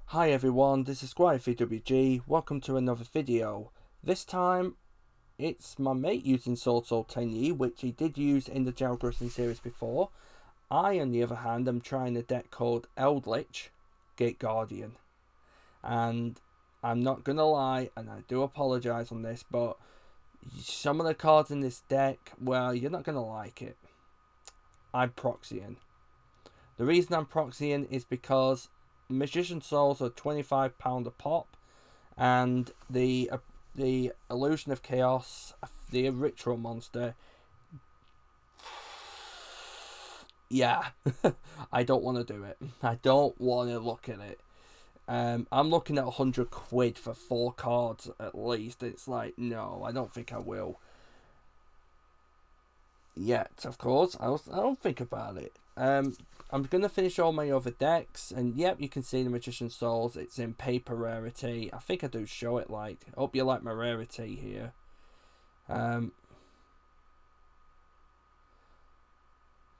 Hi everyone, this is YuGiOh. Welcome to another video. This time it's my mate using Swordsoul Tenyi, which he did use in the Gelgrussin series before. I, on the other hand, am trying a deck called Eldlich, Gate Guardian. And I'm not gonna lie, and I do apologise on this, but some of the cards in this deck, well, you're not gonna like it. I'm proxying. The reason I'm proxying is because Magician Souls are £25 a pop, and the Illusion of Chaos, the Ritual Monster, yeah, I don't want to do it. I don't want to look at it. I'm looking at £100 for 4 cards at least. It's like, no, I don't think I will. Yet, of course, I don't think about it. I'm going to finish all my other decks, and yep, you can see the Magician Souls. It's in paper rarity. I think I do show it like. I hope you like my rarity here. But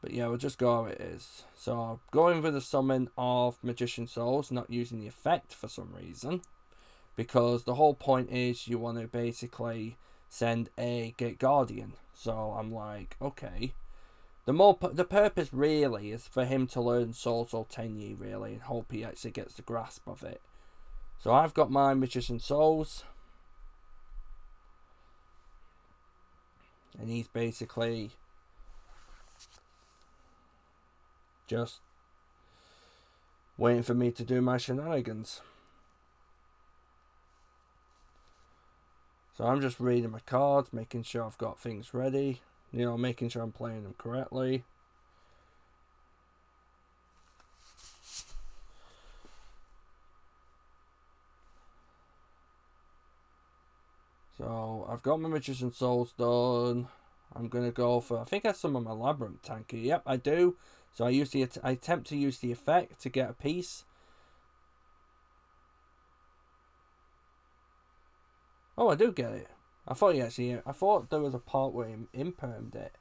yeah, we'll just go how it is. So, going with the summon of Magician Souls, not using the effect for some reason. Because the whole point is you want to basically send a Gate Guardian. So, I'm like, okay. The purpose really is for him to learn Swordsoul Tenyi really, and hope he actually gets the grasp of it. So I've got my Magician Souls, and he's basically just waiting for me to do my shenanigans. So I'm just reading my cards, making sure I've got things ready. You know, making sure I'm playing them correctly. So I've got my Magician Souls done. I'm gonna go for. I think I summon my Labyrinth Tank here. Yep, I do. So I attempt to use the effect to get a piece. Oh, I do get it. I thought there was a part where he impermed it.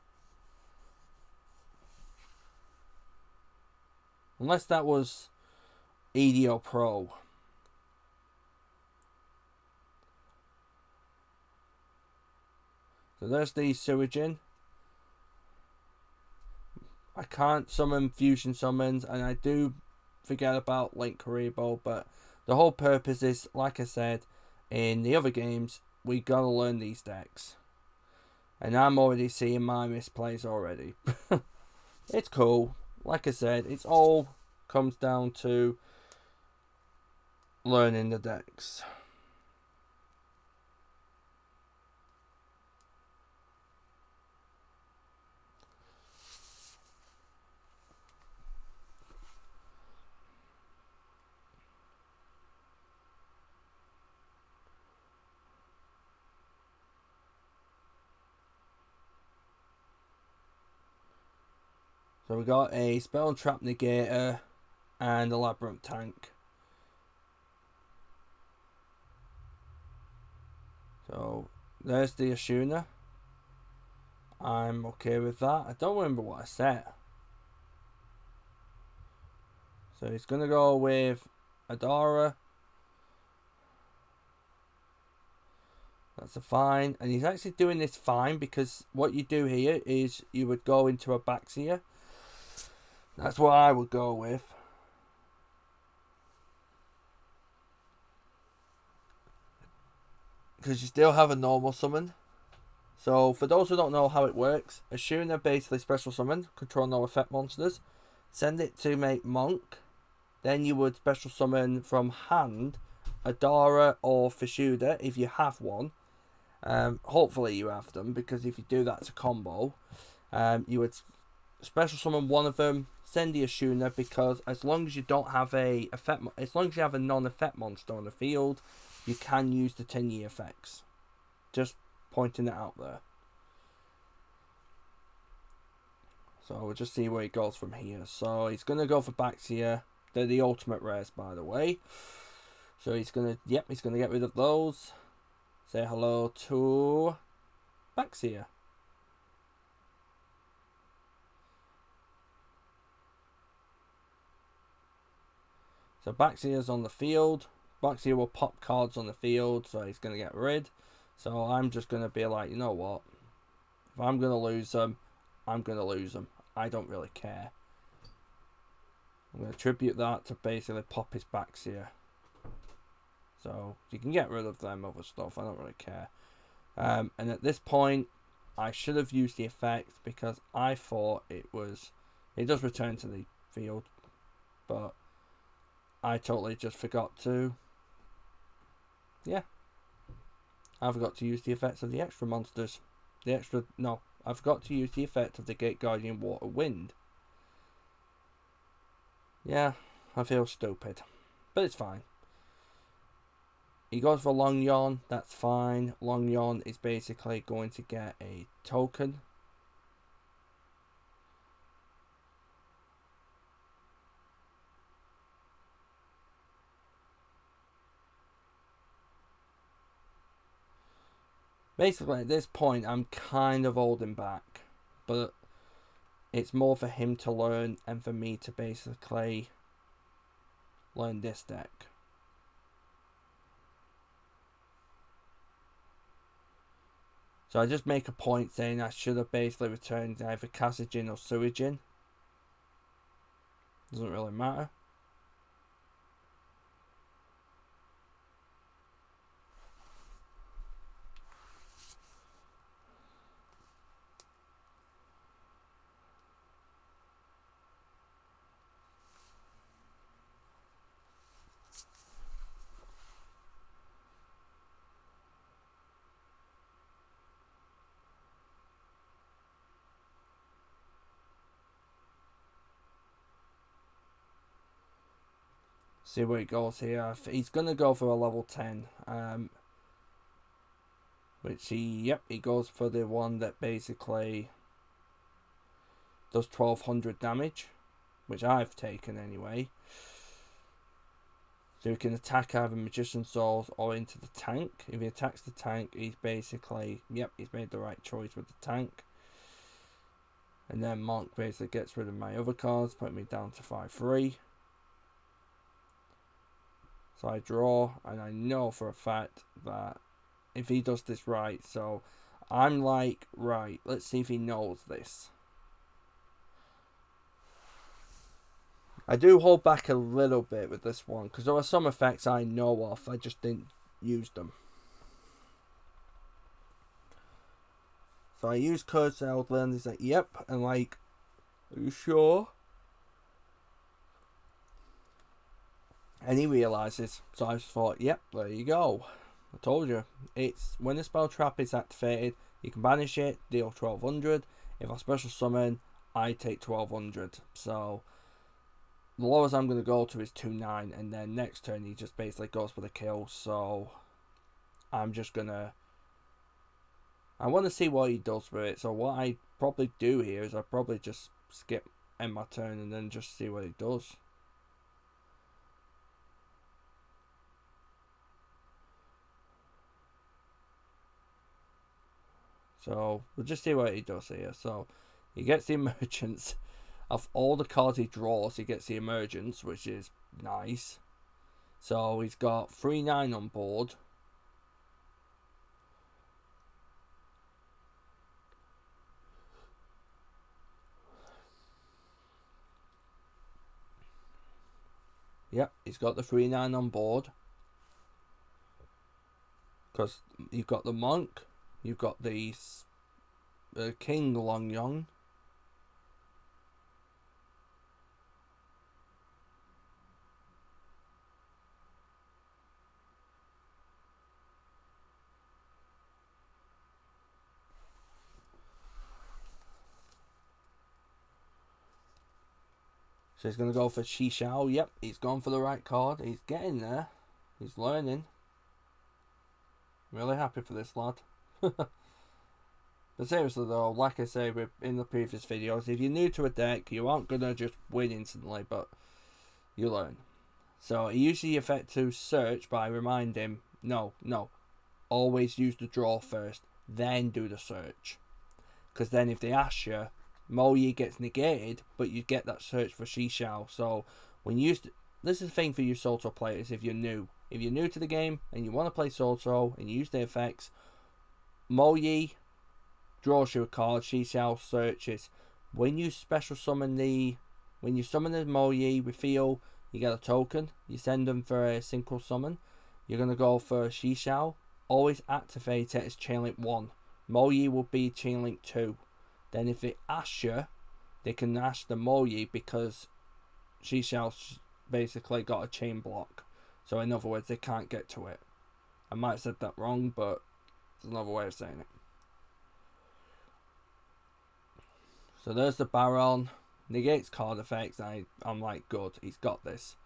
Unless that was YuGiOh Pro. So there's the Suijin. I can't summon fusion summons, and I do forget about Link Karibo, but the whole purpose is, like I said, in the other games, we gotta learn these decks. And I'm already seeing my misplays already. It's cool. Like I said, it's all comes down to learning the decks. So we got a Spell and Trap Negator and a Labyrinth Tank. So there's the Ashuna. I'm okay with that. I don't remember what I set. So he's going to go with Adara. That's a fine. And he's actually doing this fine because what you do here is you would go into a Baxia. That's what I would go with. Because you still have a normal summon. So for those who don't know how it works, Ashuna basically special summon, control no effect monsters. Send it to make Monk. Then you would special summon from hand Adara or Fishuda if you have one. Hopefully you have them, because if you do, that's a combo. You would special summon one of them, send the Ashuna, because as long as you don't have as long as you have a non-effect monster on the field, you can use the Tenyi effects. Just pointing it out there. So we'll just see where he goes from here. So he's gonna go for Baxia. They're the ultimate rares, by the way. So he's gonna get rid of those. Say hello to Baxia. So Baxia's on the field. Baxia will pop cards on the field, so he's going to get rid. So I'm just going to be like, you know what? If I'm going to lose them, I'm going to lose them. I don't really care. I'm going to attribute that to basically pop his Baxia. So you can get rid of them other stuff. I don't really care. And at this point, I should have used the effect because I thought it does return to the field, but I totally just forgot to. Yeah. I forgot to use the effects of the extra monsters. I forgot to use the effect of the Gate Guardian Water Wind. Yeah, I feel stupid. But it's fine. He goes for Long Yawn, that's fine. Long Yawn is basically going to get a token. Basically, at this point, I'm kind of holding back. But it's more for him to learn and for me to basically learn this deck. So I just make a point saying I should have basically returned either Kasajin or Suijin. Doesn't really matter. See where he goes here. He's going to go for a level 10. Which he goes for the one that basically does 1200 damage. Which I've taken anyway. So he can attack either Magician Souls or into the tank. If he attacks the tank, he's basically, he's made the right choice with the tank. And then Monk basically gets rid of my other cards, putting me down to 5-3. So I draw, and I know for a fact that if he does this right, so I'm like, right, let's see if he knows this. I do hold back a little bit with this one, because there are some effects I know of, I just didn't use them. So I use Curse Eldlich, and he's like, yep, and like, are you sure? And he realises, so I just thought, yep, there you go. I told you. It's when the spell trap is activated, you can banish it, deal 1200. If I special summon, I take 1200. So the lowest I'm going to go to is 2-9, and then next turn he just basically goes for the kill. So I'm just going to... I want to see what he does with it. So what I probably do here is I probably just end my turn and then just see what he does. So we'll just see what he does here. So he gets the emergence. Of all the cards he draws, he gets the emergence, which is nice. So he's got 3-9 on board. Yep, he's got the 3-9 on board. Because you've got the Monk. You've got the King Long Yawn. So he's going to go for YuGiOh. Yep, he's gone for the right card. He's getting there. He's learning. Really happy for this lad. But seriously though, like I say in the previous videos, if you're new to a deck, you aren't going to just win instantly, but you learn. So he uses the effect to search, but I remind him, no, always use the draw first, then do the search. Because then if they ask you, Moyi gets negated, but you get that search for YuGiOh. So when you use this is the thing for you Swordsoul players. If you're new to the game and you want to play Swordsoul and you use the effects, Moyi draws you a card. YuGiOh searches. When you summon the Moyi reveal, you get a token. You send them for a synchro summon. You're gonna go for YuGiOh. Always activate it as chain link 1. Moyi will be chain link 2. Then if it asks you, they can ask the Moyi because YuGiOh's basically got a chain block. So in other words, they can't get to it. I might have said that wrong, but there's another way of saying it. So there's the Baron. Negates card effects. I'm like, good, he's got this.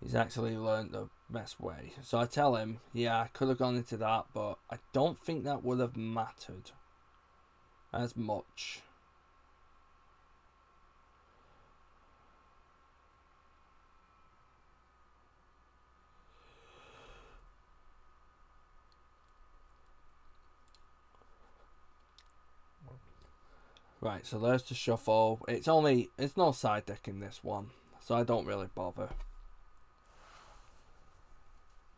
He's actually learned the best way. So I tell him, yeah, I could have gone into that, but I don't think that would have mattered as much. Right, so there's the shuffle. It's no side deck in this one, so I don't really bother.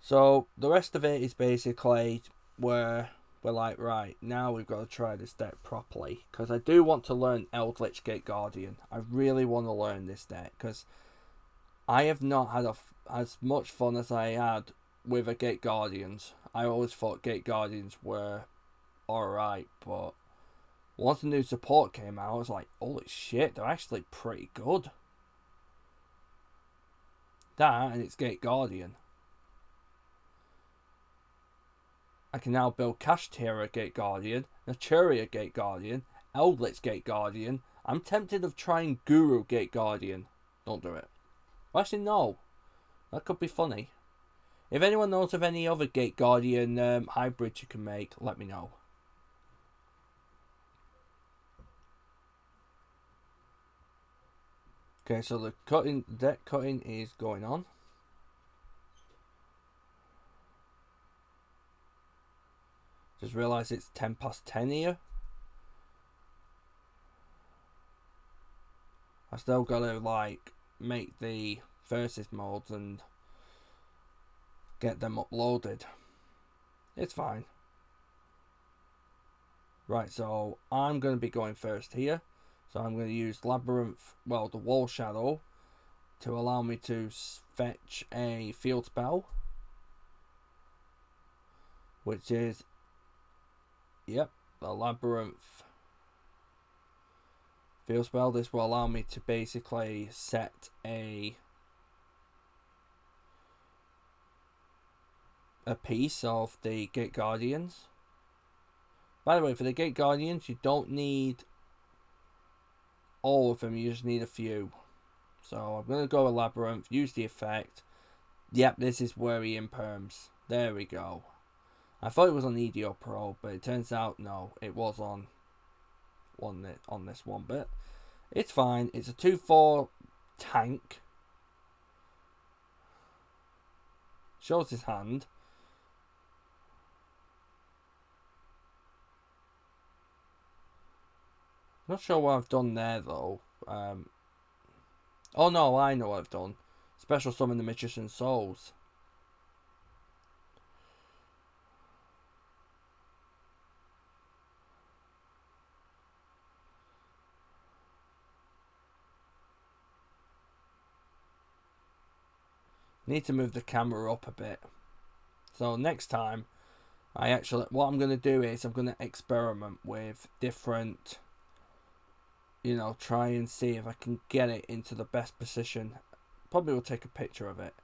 So the rest of it is basically where we're like, right, now we've got to try this deck properly, because I do want to learn Eldlich Gate Guardian. I really want to learn this deck because I have not had as much fun as I had with a Gate Guardians. I always thought Gate Guardians were alright, but once the new support came out, I was like, holy shit, they're actually pretty good. That, and it's Gate Guardian. I can now build Kashtira Gate Guardian, Naturia Gate Guardian, Eldlich Gate Guardian. I'm tempted of trying Guru Gate Guardian. Don't do it. Well, actually, no. That could be funny. If anyone knows of any other Gate Guardian hybrids you can make, let me know. Okay, so the deck cutting is going on. Just realised it's 10 past 10 here. I still gotta like make the versus modes and get them uploaded. It's fine. Right, so I'm gonna be going first here. So I'm gonna use Labyrinth, well, the Wall Shadow, to allow me to fetch a field spell, which is, yep, the Labyrinth field spell. This will allow me to basically set a piece of the Gate Guardians. By the way, for the Gate Guardians, you don't need all of them, you just need a few. So I'm going to go with Labyrinth, use the effect. Yep, this is where he imperms. There we go. I thought it was on YuGiOh Pro, but it turns out no, it was on this one, but it's fine. It's a 2/4 tank. Shows his hand. Not sure what I've done there though. Oh no, I know what I've done. Special summon the Magician's Souls. Need to move the camera up a bit. So next time, what I'm going to do is I'm going to experiment with different, try and see if I can get it into the best position. Probably will take a picture of it.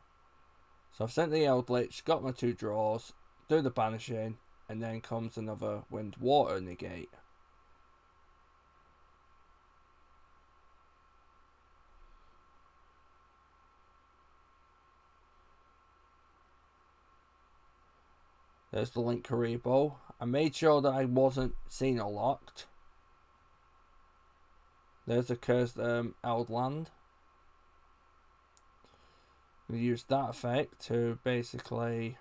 So I've sent the Eldlich, got my 2 draws, do the banishing, and then comes another Wind Water negate. There's the Link Karibo. I made sure that I wasn't Xeno locked. There's the Cursed Eldland. We use that effect to basically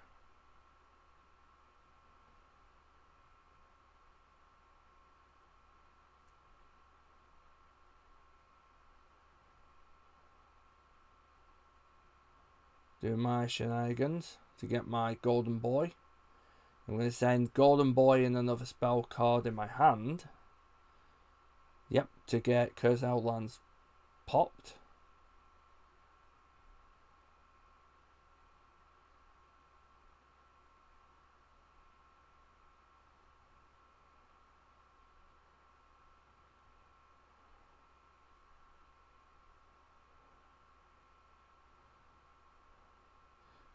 do my shenanigans to get my Golden Boy. I'm going to send Golden Boy and another spell card in my hand. Yep, to get Curse Outlands popped.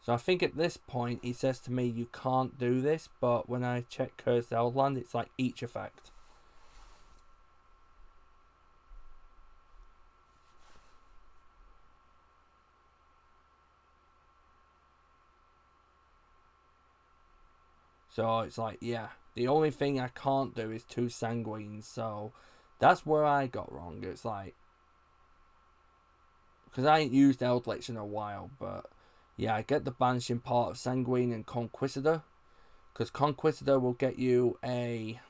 So I think at this point he says to me you can't do this, but when I check Cursed Outland it's like each effect. So it's like, yeah, the only thing I can't do is 2 Sanguines, so that's where I got wrong. It's like, because I ain't used Eldlich in a while, but yeah, I get the banishing part of Sanguine and Conquistador, because Conquistador will get you a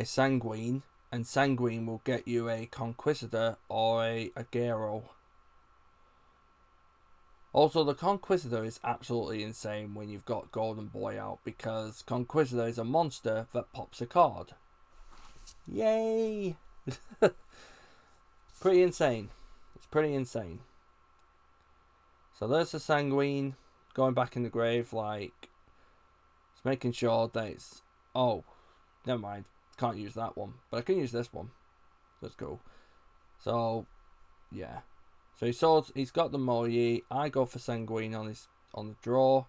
Sanguine, and Sanguine will get you a Conquistador or a Gyro. Also, the Conquistador is absolutely insane when you've got Golden Boy out, because Conquistador is a monster that pops a card. Yay! Pretty insane. It's pretty insane. So there's the Sanguine going back in the grave, like, it's making sure that it's, oh, never mind, can't use that one, but I can use this one. That's cool. So, yeah. So he's got the Moyi. I go for Sanguine on the draw.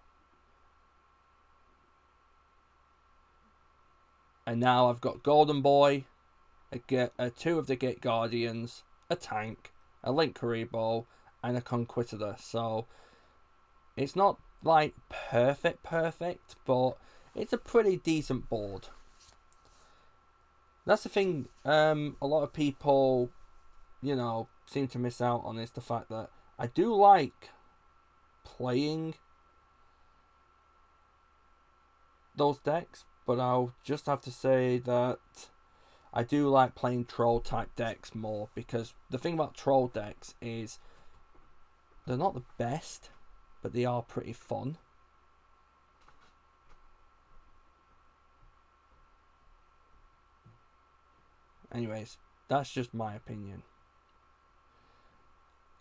And now I've got Golden Boy, two of the Gate Guardians, a tank, a Link Karibo, and a Conquistador. So it's not like perfect, but it's a pretty decent board. That's the thing, a lot of people, you know, seem to miss out on, is the fact that I do like playing those decks, but I'll just have to say that I do like playing troll type decks more, because the thing about troll decks is they're not the best, but they are pretty fun. Anyways, that's just my opinion.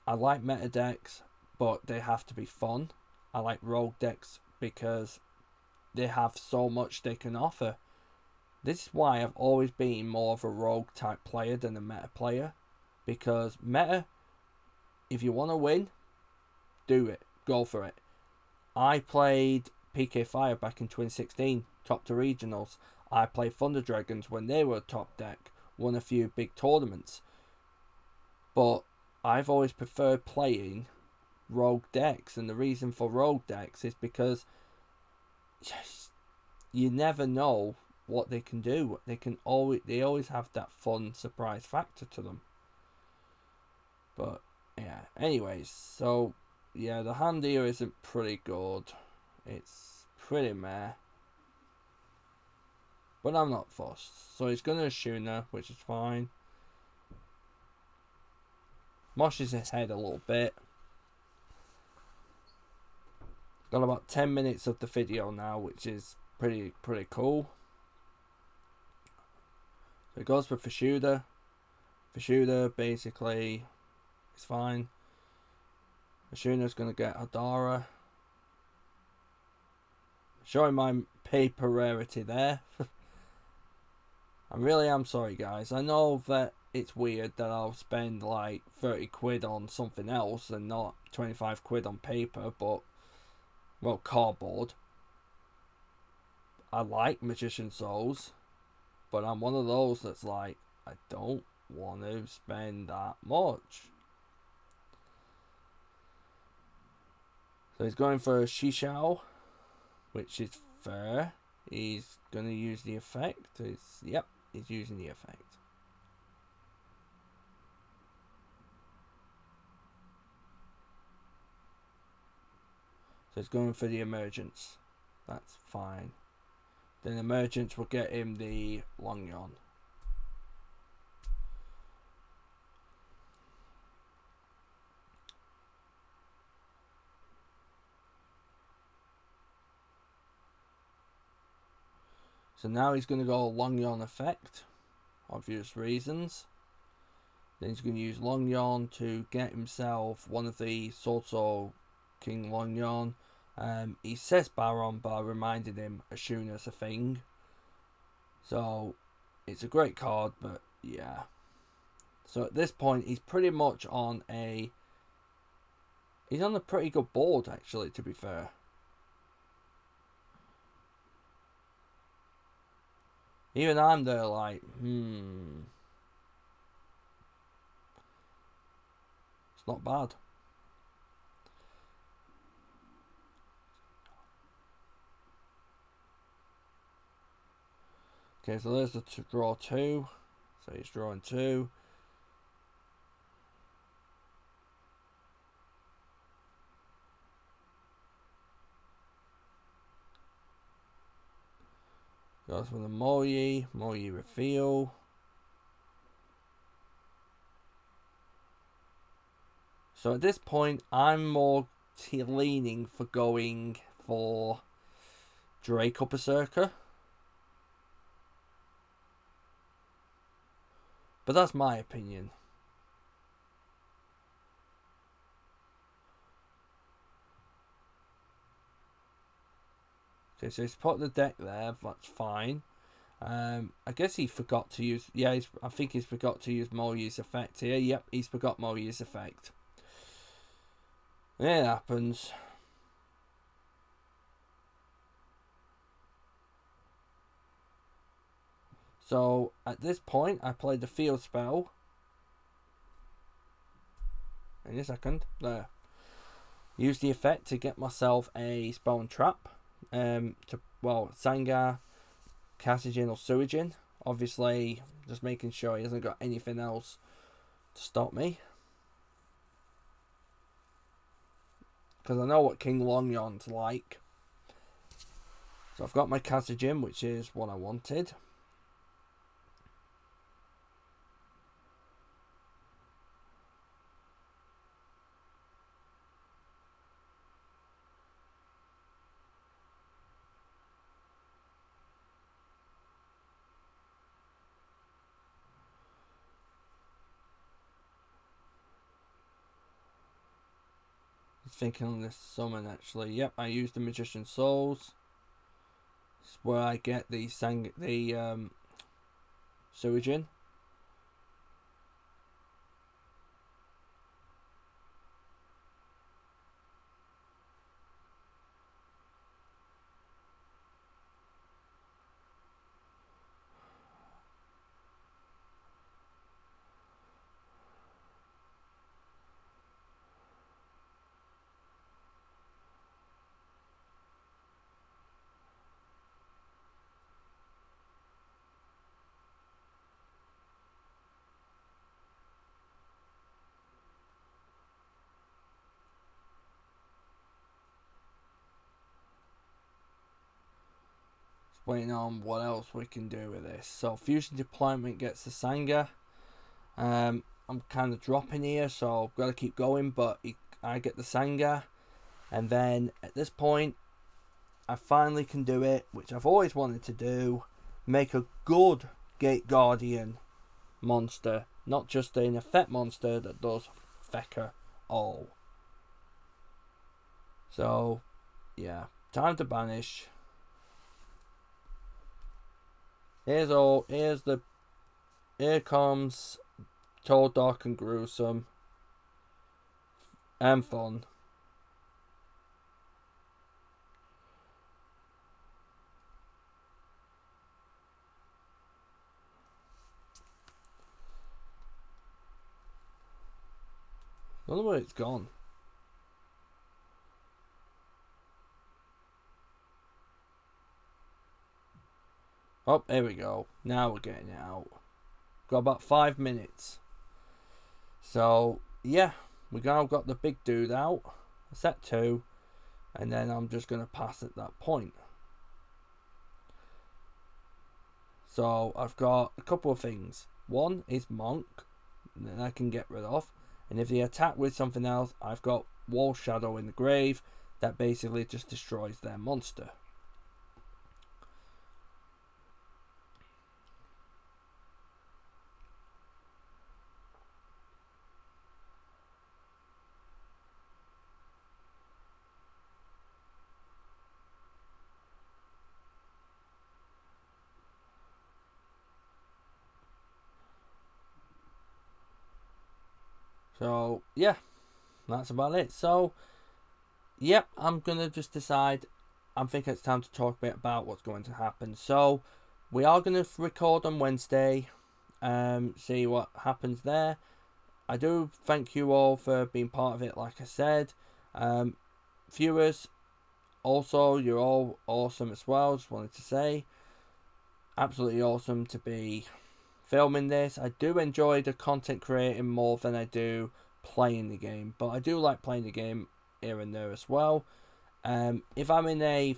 I like meta decks, but they have to be fun. I like rogue decks because they have so much they can offer. This is why I've always been more of a rogue type player than a meta player. Because meta, if you want to win, do it. Go for it. I played PK Fire back in 2016, top to regionals. I played Thunder Dragons when they were top deck. Won a few big tournaments. But I've always preferred playing rogue decks, and the reason for rogue decks is because you never know what they can do. They always have that fun surprise factor to them. But yeah, anyways, so yeah, the hand here isn't pretty good. It's pretty meh. But I'm not fussed. So he's gonna Ashuna, which is fine. Moshes his head a little bit. Got about 10 minutes of the video now, which is pretty cool. So he goes for Fashuda. Fashuda basically is fine. Ashuna's gonna get Hadara. Showing my paper rarity there. I really am sorry, guys. I know that it's weird that I'll spend like 30 quid on something else and not 25 quid on paper, but, well, cardboard. I like Magician Souls, but I'm one of those that's like, I don't want to spend that much. So he's going for a Shishao, which is fair. He's going to use the effect. Yep, he's using the effect. So it's going for the emergence. That's fine. Then emergence will get him the Long Yon. So now he's going to go Long Yon effect. Obvious reasons. Then he's going to use Long Yon to get himself one of the Swordsoul King Long Yon. He says Baron, but I reminded him Ashuna's a thing. So it's a great card, but yeah. So at this point, he's pretty much on a... He's on a pretty good board, actually, to be fair. Even I'm there like, It's not bad. Okay, so there's the draw 2. So he's drawing 2. Goes for the Moyi reveal. So at this point, I'm more leaning for going for Draco Berserker. But that's my opinion. Okay, so he's put the deck there. That's fine. I guess he forgot to use... Yeah, I think he's forgot to use Moyi's effect here. Yep, he's forgot Moyi's effect. It happens. So, at this point, I played the field spell. In a second. There. Use the effect to get myself a spell and trap. Sangar, Kasijin or Suijin. Obviously, just making sure he hasn't got anything else to stop me. Because I know what King Longyon's like. So I've got my Kasijin, which is what I wanted. Thinking on this summon actually. Yep, I used the Magician's Souls. This is where I get the Suijin. Waiting on what else we can do with this. So Fusion Deployment gets the Sanga. I'm kind of dropping here, so I've got to keep going, but I get the Sanga. And then at this point, I finally can do it, which I've always wanted to do. Make a good Gate Guardian monster, not just an effect monster that does fecker all. So, yeah, time to banish. Here comes Tall, Dark and Gruesome. And fun. I don't know where it's gone. Oh, here we go. Now we're getting it out. Got about 5 minutes. So, yeah. We now got the big dude out. Set 2. and then I'm just going to pass at that point. So I've got a couple of things. One is Monk, that I can get rid of, and if they attack with something else, I've got Wall Shadow in the grave that basically just destroys their monster. So yeah, that's about it. So yep, I'm gonna just decide. I think it's time to talk a bit about what's going to happen. So we are gonna record on Wednesday. See what happens there. I do thank you all for being part of it. Like I said, viewers, also you're all awesome as well. Just wanted to say, absolutely awesome to be filming this. I do enjoy the content creating more than I do playing the game, but I do like playing the game here and there as well. If I'm in a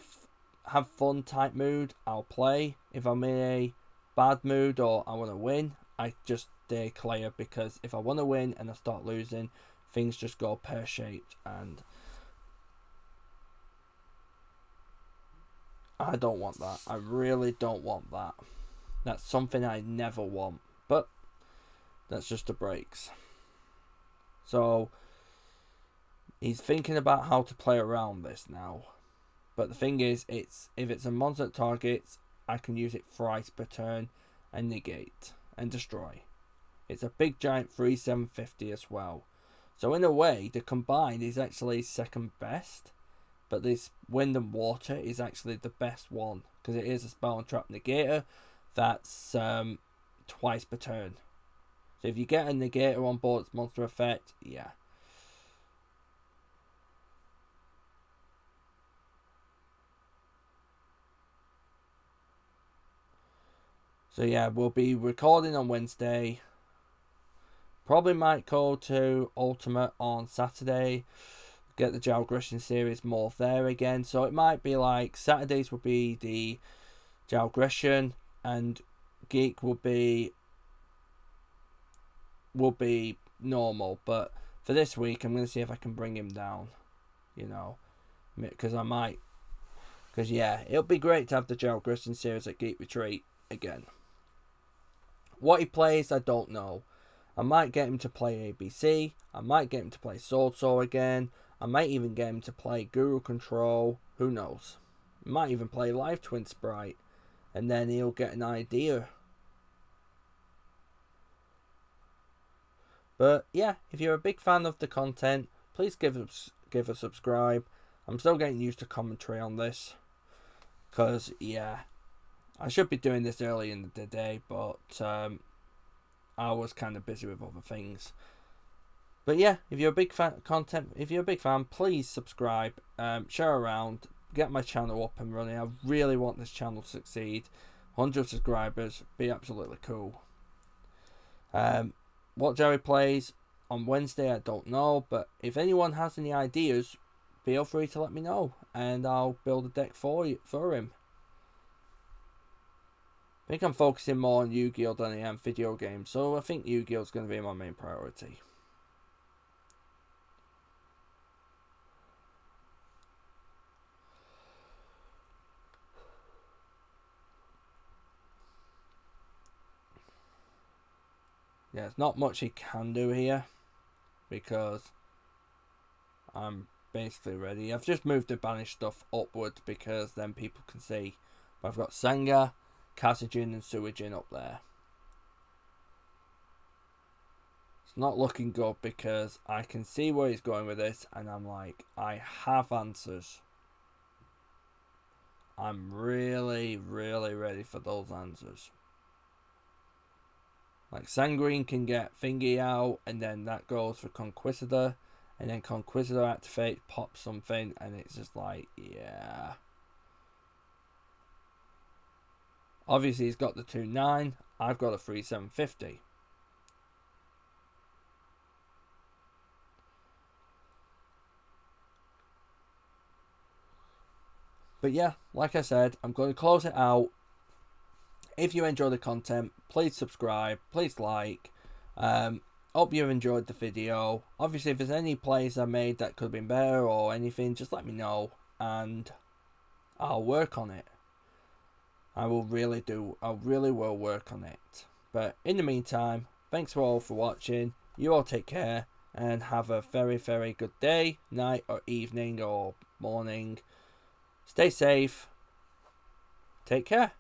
have fun type mood, I'll play. If I'm in a bad mood or I want to win, I just stay clear, because if I want to win and I start losing, things just go pear-shaped, and I don't want that. I really don't want that. That's something I never want, but that's just the breaks. So he's thinking about how to play around this now. But the thing is, if it's a monster that targets, I can use it thrice per turn and negate and destroy. It's a big giant 3750 as well. So in a way, the combined is actually second best. But this wind and water is actually the best one, because it is a spell and trap negator that's twice per turn. So if you get a negator on board, it's monster effect, yeah. So yeah, we'll be recording on Wednesday. Probably might go to Ultimate on Saturday. Get the Jalgrishin series more there again. So it might be like Saturdays will be the Jalgrishin and Geek will be normal. But for this week, I'm going to see if I can bring him down. You know, because I might. Because yeah, it'll be great to have the Jalgrishin series at Geek Retreat again. What he plays, I don't know. I might get him to play ABC. I might get him to play Swordsoul again. I might even get him to play Guru Control. Who knows? I might even play Live Twin Sprite. And then he'll get an idea. But yeah, if you're a big fan of the content, please give a subscribe. I'm still getting used to commentary on this. Because, yeah, I should be doing this early in the day, but I was kind of busy with other things. But yeah, if you're a big fan, please subscribe, share around, get my channel up and running. I really want this channel to succeed. 100 subscribers, be absolutely cool. What Jerry plays on Wednesday, I don't know, but if anyone has any ideas, feel free to let me know, and I'll build a deck for him. I think I'm focusing more on YuGiOh than I am video games, so I think YuGiOh is going to be my main priority. Yeah, there's not much he can do here, because I'm basically ready. I've just moved the banished stuff upwards because then people can see. But I've got Senga, Kasujin and Suijin up there. It's not looking good because I can see where he's going with this, and I'm like, I have answers. I'm really, really ready for those answers. Like Sanguine can get Thingy out, and then that goes for Conquistador, and then Conquistador activate, pop something, and it's just like, yeah. Obviously he's got the 2-9, I've got a 3-750. But yeah, like I said, I'm going to close it out. If you enjoy the content, please subscribe, please like. Hope you enjoyed the video. Obviously, if there's any plays I made that could have been better or anything, just let me know and I'll work on it. I really will work on it. But in the meantime, thanks all for watching. You all take care and have a very, very good day, night or evening or morning. Stay safe. Take care.